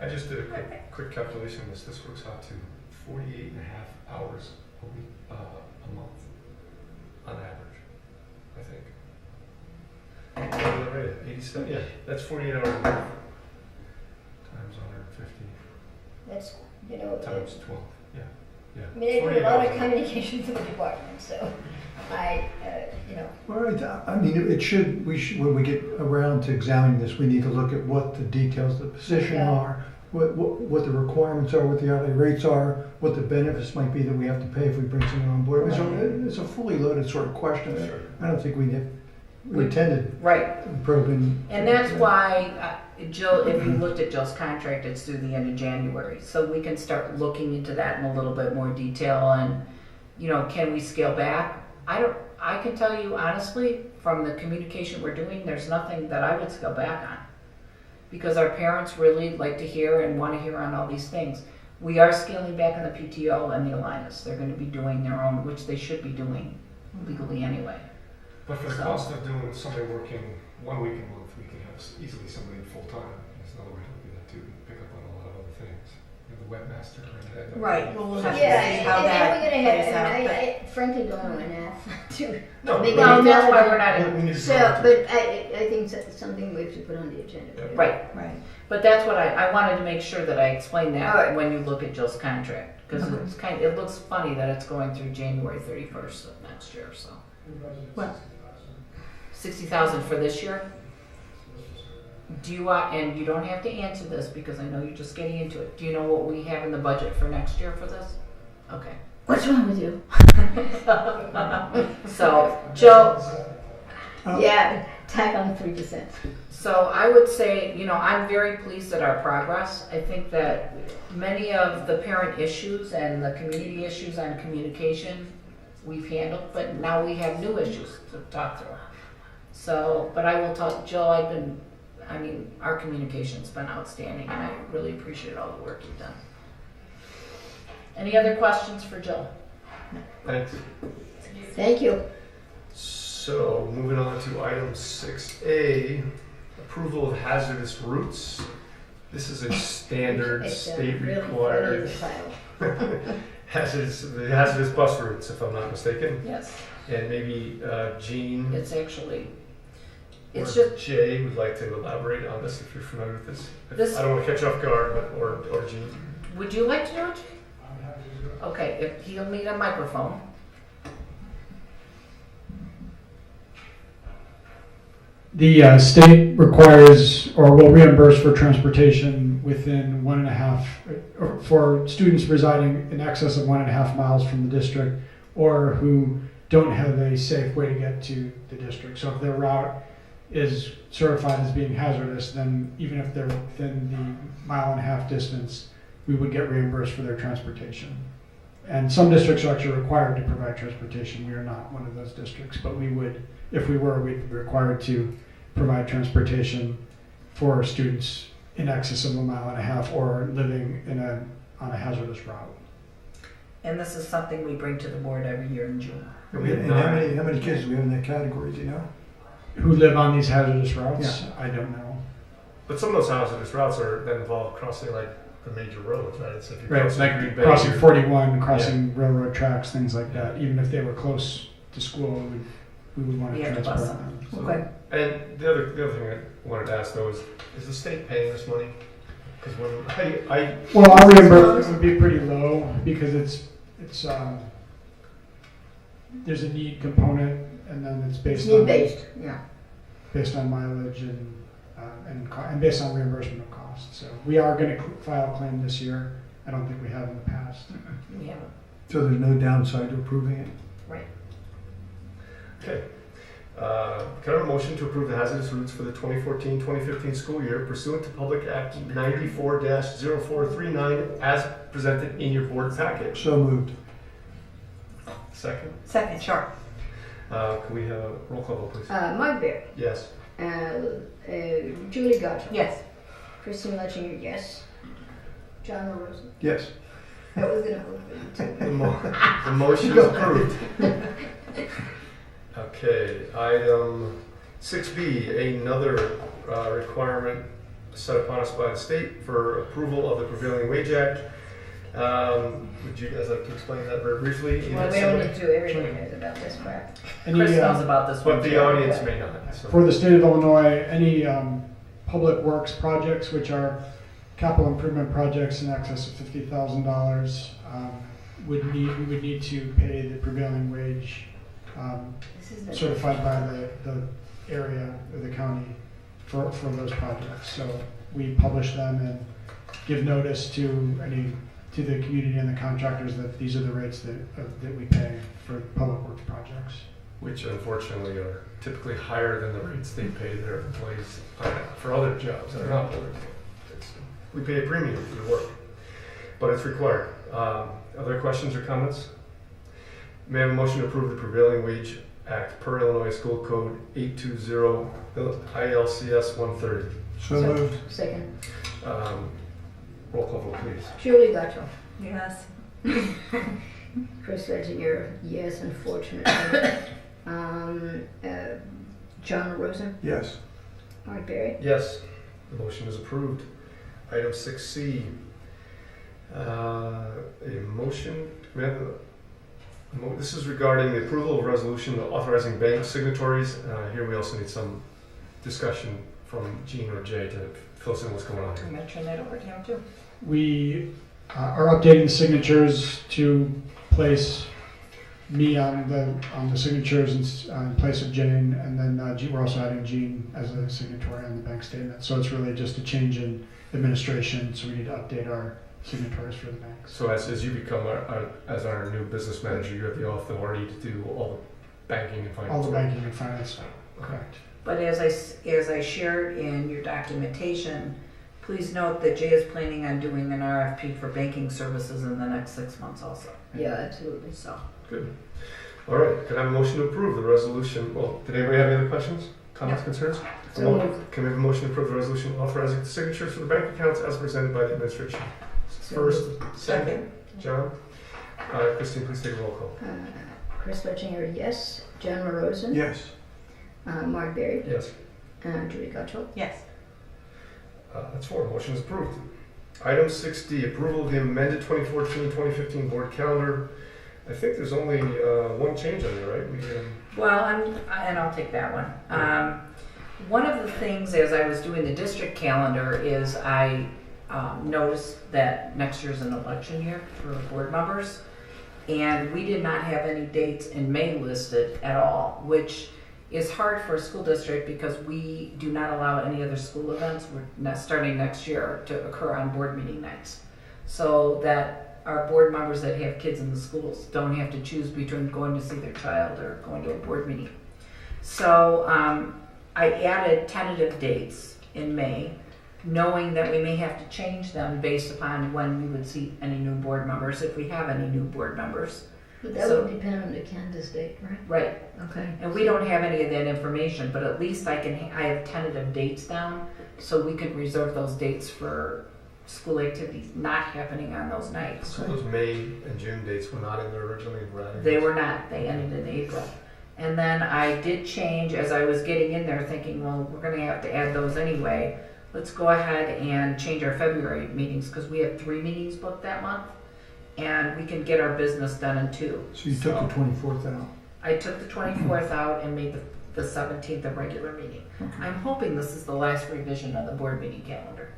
[SPEAKER 1] I just did a quick calculation on this. This works out to 48 and a half hours a week, a month, on average, I think. Right, 87, yeah, that's 48 hours a month. Times 150,
[SPEAKER 2] That's, you know,
[SPEAKER 1] times 12, yeah.
[SPEAKER 2] I mean, I do a
[SPEAKER 1] 48
[SPEAKER 2] lot
[SPEAKER 1] hours
[SPEAKER 2] of
[SPEAKER 1] a month.
[SPEAKER 2] communication for the department, so I, you know,
[SPEAKER 5] All right, I mean, we should, when we get around to examining this, we need to look at what the details of the position
[SPEAKER 2] Yeah.
[SPEAKER 5] are, what the requirements are, what the hourly rates are, what the benefits might be that we have to pay if we bring someone on board. So it's a fully loaded sort of question.
[SPEAKER 1] Sure.
[SPEAKER 5] I don't think we intended
[SPEAKER 4] Right.
[SPEAKER 5] probing.
[SPEAKER 4] And that's why, Jill, if you looked at Jill's contract, it's through the end of January. So we can start looking into that in a little bit more detail and, you know, can we scale back? I can tell you honestly, from the communication we're doing, there's nothing that I would scale back on. Because our parents really like to hear and want to hear on all these things. We are scaling back on the PTO and the Alliance. They're going to be doing their own, which they should be doing legally anyway.
[SPEAKER 1] But for the
[SPEAKER 4] So-
[SPEAKER 1] cost of doing somebody working 1 week a month, we can have easily somebody full-time. There's another way to do that too, pick up on a lot of other things. You know, the webmaster. and
[SPEAKER 3] Right. Well, we'll have to
[SPEAKER 2] yeah,
[SPEAKER 3] see how
[SPEAKER 2] and
[SPEAKER 3] that
[SPEAKER 2] we're gonna
[SPEAKER 3] plays
[SPEAKER 2] have,
[SPEAKER 3] out.
[SPEAKER 2] I frankly don't know enough to
[SPEAKER 1] No,
[SPEAKER 2] make
[SPEAKER 4] Well,
[SPEAKER 2] any
[SPEAKER 4] that's why we're
[SPEAKER 2] knowledge.
[SPEAKER 4] not
[SPEAKER 1] we need to
[SPEAKER 2] So,
[SPEAKER 1] go into-
[SPEAKER 2] but I think that's something we have to put on the agenda.
[SPEAKER 1] Yeah.
[SPEAKER 4] Right.
[SPEAKER 3] Right.
[SPEAKER 4] But that's what I wanted to make sure that I explained that
[SPEAKER 2] Alright.
[SPEAKER 4] when you look at Jill's contract. Because
[SPEAKER 2] Okay.
[SPEAKER 4] it looks funny that it's going through January 31st of next year, so.
[SPEAKER 3] Well,
[SPEAKER 4] 60,000 for this year? Do you and you don't have to answer this because I know you're just getting into it. Do you know what we have in the budget for next year for this? Okay.
[SPEAKER 2] What's wrong with you?
[SPEAKER 4] So, Jill,
[SPEAKER 2] Yeah, tack on 3%.
[SPEAKER 4] so I would say, you know, I'm very pleased at our progress. I think that many of the parent issues and the community issues on communication we've handled, but now we have new issues to talk through. So, but I will talk, Jill, our communication's been outstanding and I really appreciate all the work you've done. Any other questions for Jill?
[SPEAKER 1] Thanks.
[SPEAKER 2] Thank you.
[SPEAKER 1] So, moving on to item 6A, approval of hazardous routes. This is a standard
[SPEAKER 2] It's
[SPEAKER 1] state
[SPEAKER 2] really
[SPEAKER 1] required
[SPEAKER 2] title.
[SPEAKER 1] hazardous bus routes, if I'm not mistaken.
[SPEAKER 4] Yes.
[SPEAKER 1] And maybe Jean
[SPEAKER 4] It's actually,
[SPEAKER 1] or
[SPEAKER 4] it's just,
[SPEAKER 1] Jay would like to elaborate on this if you're familiar with this.
[SPEAKER 4] This-
[SPEAKER 1] I don't want to catch you off guard, but or Jean.
[SPEAKER 4] would you like to know it? Okay, if he'll need a microphone.
[SPEAKER 8] The state requires or will reimburse for transportation within 1.5, or for students residing in excess of 1.5 miles from the district or who don't have a safe way to get to the district. So if their route is certified as being hazardous, then even if they're within the 1.5 mile distance, we would get reimbursed for their transportation. And some districts are actually required to provide transportation. We are not one of those districts, but we would, if we were, we'd be required to provide transportation for students in excess of 1.5 miles or living on a hazardous route.
[SPEAKER 4] And this is something we bring to the board every year in June.
[SPEAKER 5] And how many kids do we have in that category, do you know?
[SPEAKER 8] Who live on these hazardous routes?
[SPEAKER 5] Yeah.
[SPEAKER 8] I don't know.
[SPEAKER 1] But some of those hazardous routes that involve crossing like the major roads, right? So if you're
[SPEAKER 8] Right,
[SPEAKER 1] crossing
[SPEAKER 8] like
[SPEAKER 1] Green Bay,
[SPEAKER 8] crossing
[SPEAKER 1] you're-
[SPEAKER 8] 41, crossing railroad tracks, things like that. Even if they were close to school, we would want
[SPEAKER 4] We
[SPEAKER 8] to
[SPEAKER 4] have to
[SPEAKER 8] transport
[SPEAKER 4] bus
[SPEAKER 8] them.
[SPEAKER 1] So-
[SPEAKER 4] Okay.
[SPEAKER 1] And the other thing I wanted to ask though is the state paying this money? Because when I
[SPEAKER 8] Well, our reimbursement would be pretty low because it's there's a need component, and then it's based on
[SPEAKER 2] Need-based, yeah.
[SPEAKER 8] based on mileage and based on reimbursement of costs. So we are going to file a claim this year. I don't think we have in the past.
[SPEAKER 4] We haven't.
[SPEAKER 5] So there's no downside to approving it?
[SPEAKER 1] okay. Can I have a motion to approve the hazardous routes for the 2014-2015 school year pursuant to Public Act 94-0439 as presented in your board package?
[SPEAKER 5] So moved.
[SPEAKER 1] Second.
[SPEAKER 3] Second, sure.
[SPEAKER 1] Can we have a roll call vote, please?
[SPEAKER 2] Mike Berry,
[SPEAKER 1] Yes.
[SPEAKER 2] Julie Gotcha,
[SPEAKER 3] Yes.
[SPEAKER 2] Christine Letchinger, yes. John LaRosa.
[SPEAKER 5] Yes.
[SPEAKER 2] I was gonna vote for you too.
[SPEAKER 1] The motion is approved. Okay, item 6B, another requirement set upon us by the state for approval of the Prevailing Wage Act. Would you guys like to explain that very briefly?
[SPEAKER 2] Well, we don't need to, everybody knows about this part.
[SPEAKER 8] Any,
[SPEAKER 4] Chris knows about this one.
[SPEAKER 1] But the
[SPEAKER 4] too.
[SPEAKER 1] audience may not. So.
[SPEAKER 8] For the state of Illinois, any public works projects, which are capital improvement projects in excess of $50,000, we would need to pay the prevailing wage
[SPEAKER 2] This is the.
[SPEAKER 8] certified by the area or the county for those projects. So we publish them and give notice to the community and the contractors that these are the rates that we pay for public works projects.
[SPEAKER 1] Which unfortunately are typically higher than the rates they pay their employees for other jobs that are not public. We pay a premium for the work, but it's required. Other questions or comments? May I have a motion to approve the Prevailing Wage Act per Illinois School Code 820 ILCS 130?
[SPEAKER 5] So moved.
[SPEAKER 2] Second.
[SPEAKER 1] Roll call vote, please.
[SPEAKER 2] Julie Gotcha,
[SPEAKER 3] Yes.
[SPEAKER 2] Chris Letchinger, yes, unfortunately. John LaRosa,
[SPEAKER 5] Yes.
[SPEAKER 2] Mike Berry.
[SPEAKER 1] Yes, the motion is approved. Item 6C, a motion, this is regarding the approval of resolution authorizing bank signatories. Here we also need some discussion from Gene or Jay to fill us in what's going on here.
[SPEAKER 3] I'm going to turn that over to him too.
[SPEAKER 8] We are updating the signatures to place me on the signatures in place of Jane, and then we're also adding Gene as a signatory on the bank statement. So it's really just a change in administration, so we need to update our signatories for the banks.
[SPEAKER 1] So as you become our new business manager, you have the authority to do all the banking and finance.
[SPEAKER 8] All the
[SPEAKER 1] work.
[SPEAKER 8] banking and finance, correct.
[SPEAKER 4] But as I shared in your documentation, please note that Jay is planning on doing an RFP for banking services in the next 6 months also.
[SPEAKER 2] Yeah, absolutely.
[SPEAKER 4] So,
[SPEAKER 1] Good. All right, can I have a motion to approve the resolution? Well, did anybody have any other questions, comments, concerns?
[SPEAKER 2] So moved.
[SPEAKER 1] Can we have a motion to approve the resolution authorizing the signatures for the bank accounts as presented by the administration?
[SPEAKER 2] So
[SPEAKER 1] First,
[SPEAKER 2] moved.
[SPEAKER 1] second, John. Christine, please take a roll call.
[SPEAKER 2] Chris Letchinger, yes. John LaRosa.
[SPEAKER 5] Yes.
[SPEAKER 2] Mark Berry.
[SPEAKER 1] Yes.
[SPEAKER 2] Julie Gotcha.
[SPEAKER 3] Yes.
[SPEAKER 1] That's 4. Motion is approved. Item 6D, approval of the amended 2014-2015 board calendar. I think there's only one change on there, right?
[SPEAKER 4] well, and I'll take that one. One of the things as I was doing the district calendar is I noticed that next year's an election year for board members, and we did not have any dates in May listed at all, which is hard for a school district because we do not allow any other school events, we're not starting next year, to occur on board meeting nights. So that our board members that have kids in the schools don't have to choose between going to see their child or going to a board meeting. So I added tentative dates in May, knowing that we may have to change them based upon when we would see any new board members, if we have any new board members.
[SPEAKER 2] But that
[SPEAKER 4] So-
[SPEAKER 2] would depend on the Kansas date, right?
[SPEAKER 4] Right.
[SPEAKER 2] Okay.
[SPEAKER 4] And we don't have any of that information, but at least I have tentative dates down, so we could reserve those dates for school activities not happening on those nights.
[SPEAKER 1] So those May and June dates were not in there originally, right?
[SPEAKER 4] They were not, they ended in April. And then I did change, as I was getting in there thinking, well, we're gonna have to add those anyway. Let's go ahead and change our February meetings, because we have 3 meetings booked that month, and we can get our business done in 2.
[SPEAKER 5] So you took the 24th out.
[SPEAKER 4] I took the 24th out and made the 17th a regular meeting. I'm hoping this is the last revision of the board meeting calendar.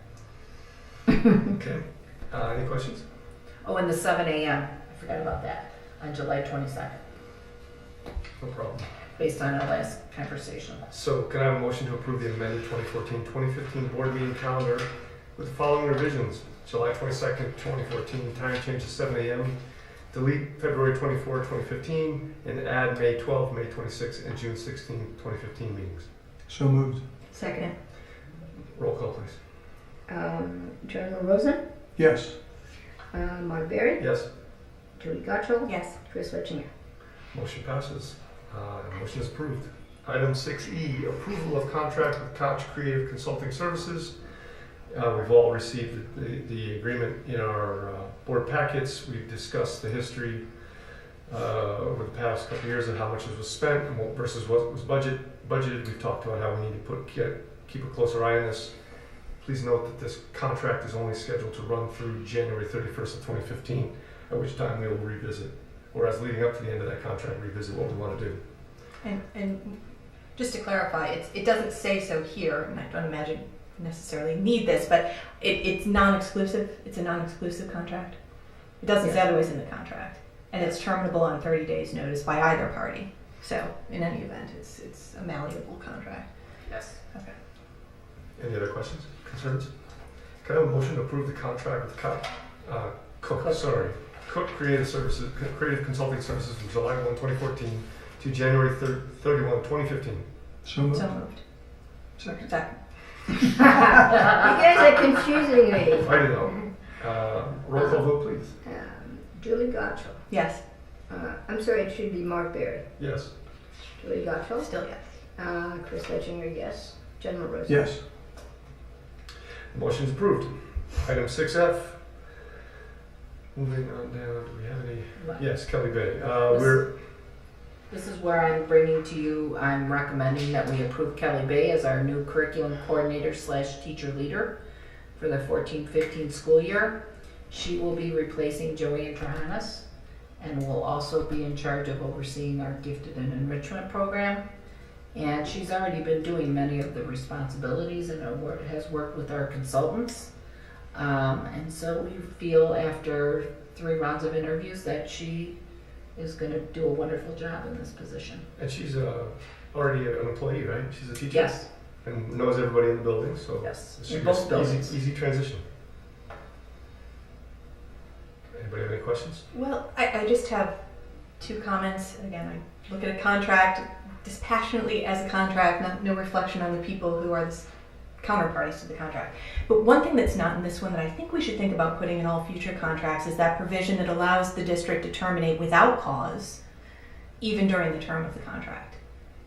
[SPEAKER 1] Okay. Any questions?
[SPEAKER 4] Oh, and the 7 a.m., I forgot about that, on July 22nd,
[SPEAKER 1] No problem.
[SPEAKER 4] based on our last conversation.
[SPEAKER 1] So can I have a motion to approve the amended 2014-2015 board meeting calendar with the following revisions? July 22nd, 2014, time change to 7 a.m. Delete February 24, 2015, and add May 12, May 26, and June 16, 2015 meetings.
[SPEAKER 5] So moved.
[SPEAKER 3] Second.
[SPEAKER 1] Roll call, please.
[SPEAKER 2] General Rosen,
[SPEAKER 5] Yes.
[SPEAKER 2] Mark Berry,
[SPEAKER 1] Yes.
[SPEAKER 2] Julie Gotchell,
[SPEAKER 3] Yes.
[SPEAKER 2] Chris Letchinger.
[SPEAKER 1] Motion passes. Motion is approved. Item 6E, approval of contract with Koch Creative Consulting Services. We've all received the agreement in our board packets. We've discussed the history over the past couple of years and how much was spent and versus what was budgeted. We've talked about how we need to keep a closer eye on this. Please note that this contract is only scheduled to run through January 31st of 2015, at which time we will revisit. Whereas leading up to the end of that contract, revisit what we want to do.
[SPEAKER 3] And just to clarify, it doesn't say so here, and I don't imagine necessarily need this, but it's non-exclusive. It's a non-exclusive contract. It doesn't say otherwise in the contract, and it's terminable on 30 days' notice by either party. So in any event, it's a malleable contract.
[SPEAKER 4] Yes.
[SPEAKER 3] Okay.
[SPEAKER 1] Any other questions, concerns? Can I have a motion to approve the contract with Cook Creative Consulting Services from July 1, 2014 to January 31, 2015?
[SPEAKER 5] So moved.
[SPEAKER 3] So moved.
[SPEAKER 5] Second.
[SPEAKER 3] Second.
[SPEAKER 2] You guys are confusing me.
[SPEAKER 1] I don't know. Roll call vote, please.
[SPEAKER 2] Julie Gotchell.
[SPEAKER 3] Yes.
[SPEAKER 2] I'm sorry, it should be Mark Berry.
[SPEAKER 1] Yes.
[SPEAKER 2] Julie Gotchell.
[SPEAKER 3] Still yes.
[SPEAKER 2] Chris Letchinger, yes. General Rosen.
[SPEAKER 5] Yes.
[SPEAKER 1] Motion is approved. Item 6F. Moving on down, do we have any? Yes, Kelly Bay.
[SPEAKER 4] This is where I'm bringing to you, I'm recommending that we approve Kelly Bay as our new curriculum coordinator / teacher leader for the 14-15 school year. She will be replacing Joanne Trahanas and will also be in charge of overseeing our gifted and enrichment program. And she's already been doing many of the responsibilities and has worked with our consultants. And so we feel after 3 rounds of interviews that she is going to do a wonderful job in this position.
[SPEAKER 1] And she's already an employee, right? She's a teacher?
[SPEAKER 4] Yes.
[SPEAKER 1] And knows everybody in the building, so
[SPEAKER 4] Yes,
[SPEAKER 1] this
[SPEAKER 4] in
[SPEAKER 1] should
[SPEAKER 4] both
[SPEAKER 1] be
[SPEAKER 4] buildings.
[SPEAKER 1] easy transition. Anybody have any questions?
[SPEAKER 3] Well, I just have 2 comments. Again, I look at a contract dispassionately as a contract, no reflection on the people who are the counterparties to the contract. But one thing that's not in this one that I think we should think about putting in all future contracts is that provision that allows the district to terminate without cause, even during the term of the contract.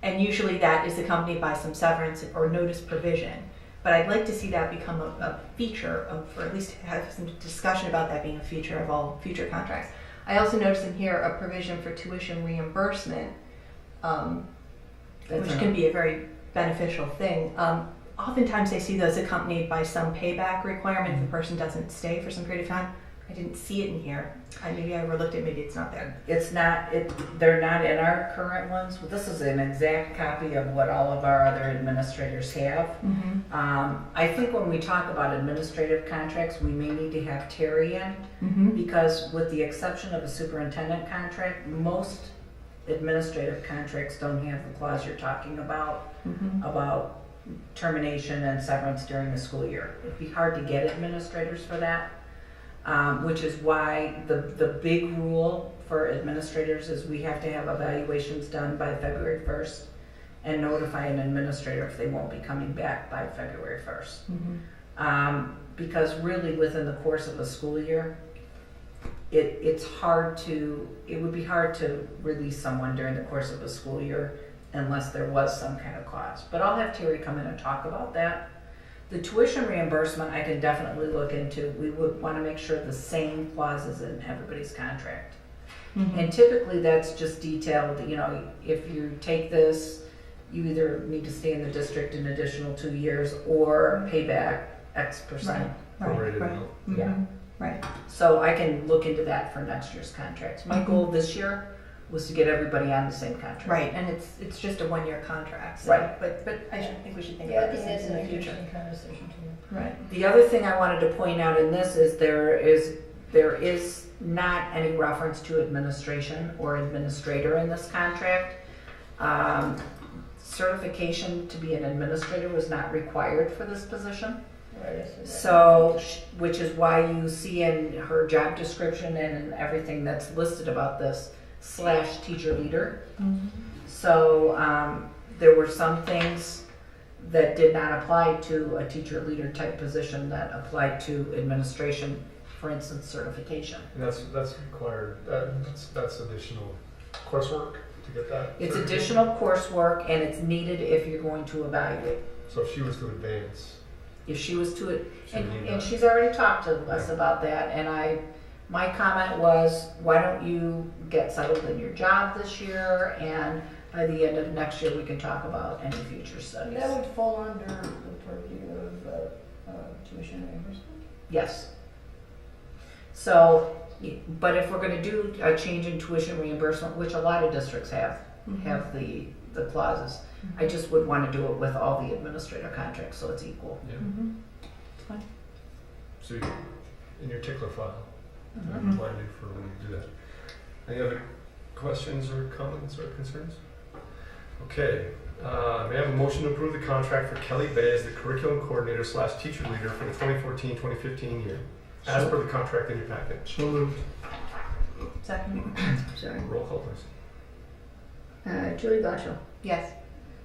[SPEAKER 3] And usually that is accompanied by some severance or notice provision. But I'd like to see that become a feature of, or at least have some discussion about that being a feature of all future contracts. I also noticed in here a provision for tuition reimbursement, which can be a very beneficial thing. Oftentimes I see those accompanied by some payback requirement if the person doesn't stay for some period of time. I didn't see it in here. Maybe I overlooked it, maybe it's not there.
[SPEAKER 4] It's not, they're not in our current ones. This is an exact copy of what all of our other administrators have.
[SPEAKER 3] Mm-hmm.
[SPEAKER 4] I think when we talk about administrative contracts, we may need to have Terry in,
[SPEAKER 3] Mm-hmm.
[SPEAKER 4] because with the exception of a superintendent contract, most administrative contracts don't have the clause you're talking about termination and severance during the school year. It'd be hard to get administrators for that, which is why the big rule for administrators is we have to have evaluations done by February 1st and notify an administrator if they won't be coming back by February 1st. Because really within the course of a school year, it would be hard to release someone during the course of a school year unless there was some kind of clause. But I'll have Terry come in and talk about that. The tuition reimbursement I can definitely look into. We would want to make sure the same clause is in everybody's contract. And typically that's just detailed, if you take this, you either need to stay in the district an additional 2 years or pay back X percent.
[SPEAKER 1] Prorated amount.
[SPEAKER 4] Yeah.
[SPEAKER 3] Right.
[SPEAKER 4] So I can look into that for next year's contracts. My goal this year was to get everybody on the same contract.
[SPEAKER 3] Right, and it's just a 1-year contract. So,
[SPEAKER 4] Right.
[SPEAKER 3] But I think we should think
[SPEAKER 2] Yeah, I
[SPEAKER 3] about
[SPEAKER 2] think
[SPEAKER 3] this
[SPEAKER 2] that's
[SPEAKER 3] in
[SPEAKER 2] an
[SPEAKER 3] the future.
[SPEAKER 2] interesting conversation too.
[SPEAKER 3] Right.
[SPEAKER 4] The other thing I wanted to point out in this is there is not any reference to administration or administrator in this contract. Certification to be an administrator was not required for this position. So, which is why you see in her job description and in everything that's listed about this, / teacher leader. So, there were some things that did not apply to a teacher leader type position that applied to administration, for instance, certification.
[SPEAKER 1] And that's required, that's additional coursework to get that?
[SPEAKER 4] It's
[SPEAKER 1] certification?
[SPEAKER 4] additional coursework and it's needed if you're going to evaluate.
[SPEAKER 1] So if she was to advance,
[SPEAKER 4] If she was to,
[SPEAKER 1] She would need
[SPEAKER 4] and
[SPEAKER 1] that.
[SPEAKER 4] she's already talked to us about that, and my comment was, why don't you get settled in your job this year, and by the end of next year, we can talk about any future studies.
[SPEAKER 2] That would fall under the purview of tuition reimbursement.
[SPEAKER 4] Yes. So, but if we're gonna do a change in tuition reimbursement, which a lot of districts have the clauses, I just would wanna do it with all the administrator contracts, so it's equal.
[SPEAKER 1] yeah. So you, in your tickler file,
[SPEAKER 4] Mhm.
[SPEAKER 1] remind you for when you do that. Any other questions or comments or concerns? Okay, may I have a motion to approve the contract for Kelly Bay as the curriculum coordinator / teacher leader for the 2014-2015 year, as per the contract in your packet.
[SPEAKER 5] So moved.
[SPEAKER 3] Second.
[SPEAKER 2] Sorry.
[SPEAKER 1] Roll call, please.
[SPEAKER 2] Julie Gotchell,
[SPEAKER 3] Yes.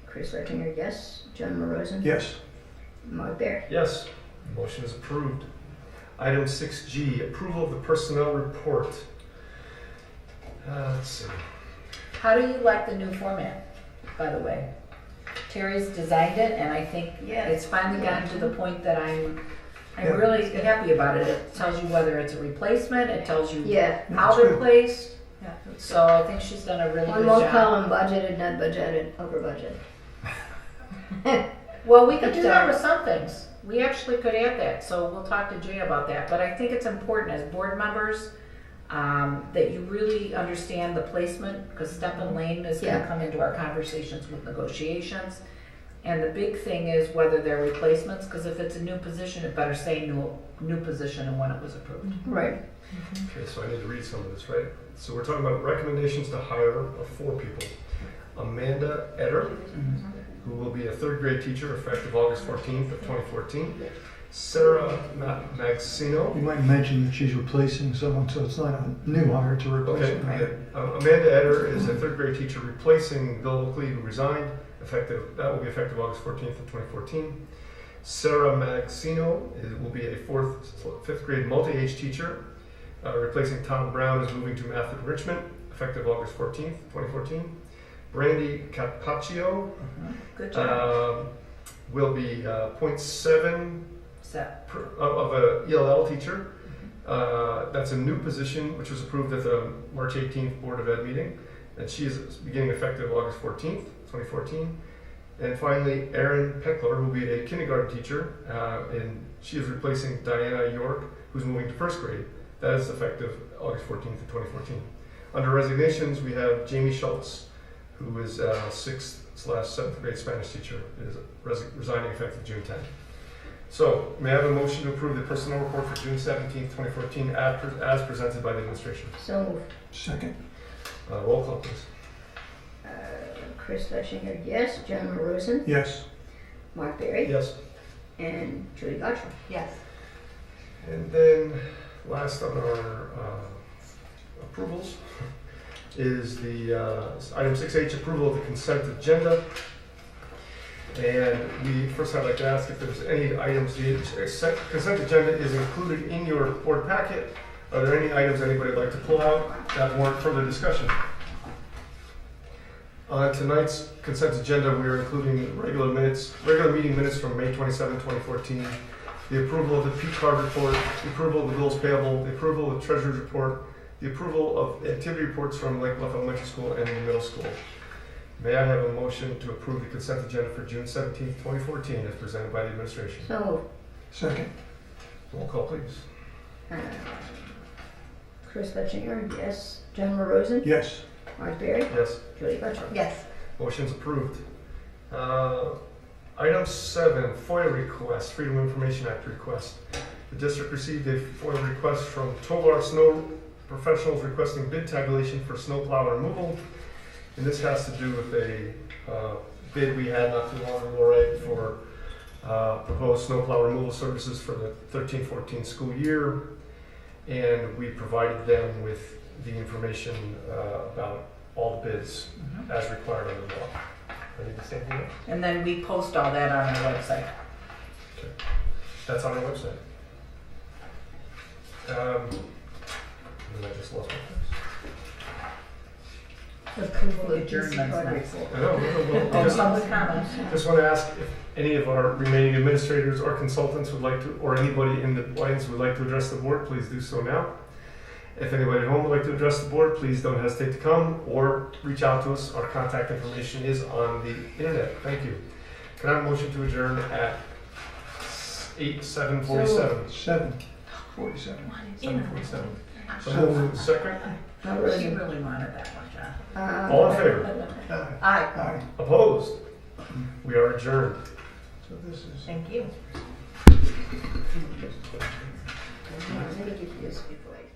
[SPEAKER 2] Chris Rettinger, yes. John Morozen.
[SPEAKER 5] Yes.
[SPEAKER 2] Mark Bear.
[SPEAKER 1] Yes, motion is approved. Item 6G, approval of the personnel report. Let's see.
[SPEAKER 4] How do you like the new format, by the way? Terry's designed it, and I think
[SPEAKER 2] Yeah.
[SPEAKER 4] it's finally gotten to the point that I'm
[SPEAKER 5] Yeah.
[SPEAKER 4] really happy about it. It tells you whether it's a replacement, it tells you
[SPEAKER 2] Yeah.
[SPEAKER 4] how
[SPEAKER 5] That's
[SPEAKER 4] they're
[SPEAKER 5] good.
[SPEAKER 4] placed.
[SPEAKER 3] Yeah.
[SPEAKER 4] So I think she's done a really
[SPEAKER 2] One
[SPEAKER 4] good
[SPEAKER 2] more
[SPEAKER 4] job.
[SPEAKER 2] column, budgeted, not budgeted, over budget.
[SPEAKER 4] Well, we could do that
[SPEAKER 2] Sorry.
[SPEAKER 4] with some things. We actually could add that, so we'll talk to Jay about that. But I think it's important as board members that you really understand the placement, because Step and Lane is going to
[SPEAKER 2] Yeah.
[SPEAKER 4] come into our conversations with negotiations. And the big thing is whether they're replacements, because if it's a new position, it better say new position and when it was approved.
[SPEAKER 2] Right.
[SPEAKER 1] Okay, so I need to read some of this, right? So we're talking about recommendations to hire of 4 people. Amanda Etter, who will be a 3rd grade teacher effective August 14th of 2014. Sarah Magsino.
[SPEAKER 5] You might mention that she's replacing someone, so it's not a new hire, it's a
[SPEAKER 1] Okay,
[SPEAKER 5] replacement.
[SPEAKER 1] yeah. Amanda Etter is a 3rd grade teacher replacing Bill Oakley, who resigned. That will be effective August 14th of 2014. Sarah Magsino will be a 5th grade multi-age teacher, replacing Tom Brown, who's moving to math enrichment, effective August 14th, 2014. Brandy Capaccio
[SPEAKER 4] Good job.
[SPEAKER 1] will be 0.7
[SPEAKER 4] Set.
[SPEAKER 1] of a ELL teacher. That's a new position, which was approved at the March 18th Board of Ed meeting, and she is beginning effective August 14th, 2014. And finally, Erin Peckler will be a kindergarten teacher, and she is replacing Diana York, who's moving to 1st grade. That is effective August 14th of 2014. Under resignations, we have Jamie Schultz, who is a 6th/7th grade Spanish teacher, is resigning effective June 10th. So, may I have a motion to approve the personnel report for June 17th, 2014, as presented by the administration?
[SPEAKER 2] So moved.
[SPEAKER 5] Second.
[SPEAKER 1] Roll call, please.
[SPEAKER 2] Chris Fletchinger, yes. John Rosen,
[SPEAKER 5] Yes.
[SPEAKER 2] Mark Berry,
[SPEAKER 1] Yes.
[SPEAKER 2] and Judy Butcher.
[SPEAKER 3] Yes.
[SPEAKER 1] And then last on our approvals is the item 6H, approval of the consent agenda. And we first I'd like to ask if there's any items, the consent agenda is included in your board packet. Are there any items anybody would like to pull out that warrant further discussion? On tonight's consent agenda, we are including regular meeting minutes from May 27, 2014, the approval of the P card report, the approval of the bills payable, the approval of the treasurer's report, the approval of activity reports from Lake Bluff Elementary School and the middle school. May I have a motion to approve the consent agenda for June 17, 2014 as presented by the administration?
[SPEAKER 2] So,
[SPEAKER 5] Second.
[SPEAKER 1] Roll call, please.
[SPEAKER 2] Chris Fletchinger, yes. John Rosen,
[SPEAKER 5] Yes.
[SPEAKER 2] Mark Berry,
[SPEAKER 1] Yes.
[SPEAKER 2] Judy Butcher.
[SPEAKER 3] Yes.
[SPEAKER 1] Motion's approved. Item 7, FOIA request, Freedom of Information Act request. The district received a FOIA request from Tolar Snow Professionals requesting bid tabulation for snowplow removal. And this has to do with a bid we had not too long ago, right, for proposed snowplow removal services for the 13-14 school year. And we provided them with the information about all the bids as required under the law. Ready to stand here?
[SPEAKER 4] And then we post all that on our website.
[SPEAKER 1] That's on our website. And I just lost my place.
[SPEAKER 2] Approval of
[SPEAKER 4] Adjournment's
[SPEAKER 2] DC
[SPEAKER 4] next.
[SPEAKER 2] report.
[SPEAKER 1] I know,
[SPEAKER 4] Oh,
[SPEAKER 1] just
[SPEAKER 4] public comments.
[SPEAKER 1] want to ask if any of our remaining administrators or consultants would like to, or anybody in the audience would like to address the board, please do so now. If anybody at home would like to address the board, please don't hesitate to come or reach out to us. Our contact information is on the internet. Thank you. Can I have a motion to adjourn at 7:47?
[SPEAKER 5] 7:47.
[SPEAKER 1] 7:47. So
[SPEAKER 5] So-
[SPEAKER 1] moved. Second.
[SPEAKER 2] John
[SPEAKER 4] She
[SPEAKER 2] Rosen.
[SPEAKER 4] really wanted that one, John.
[SPEAKER 1] All in favor?
[SPEAKER 4] Aye.
[SPEAKER 5] Aye.
[SPEAKER 1] Opposed? We are adjourned.
[SPEAKER 5] So this is.
[SPEAKER 4] Thank you.
[SPEAKER 2] I'm going to give you this before I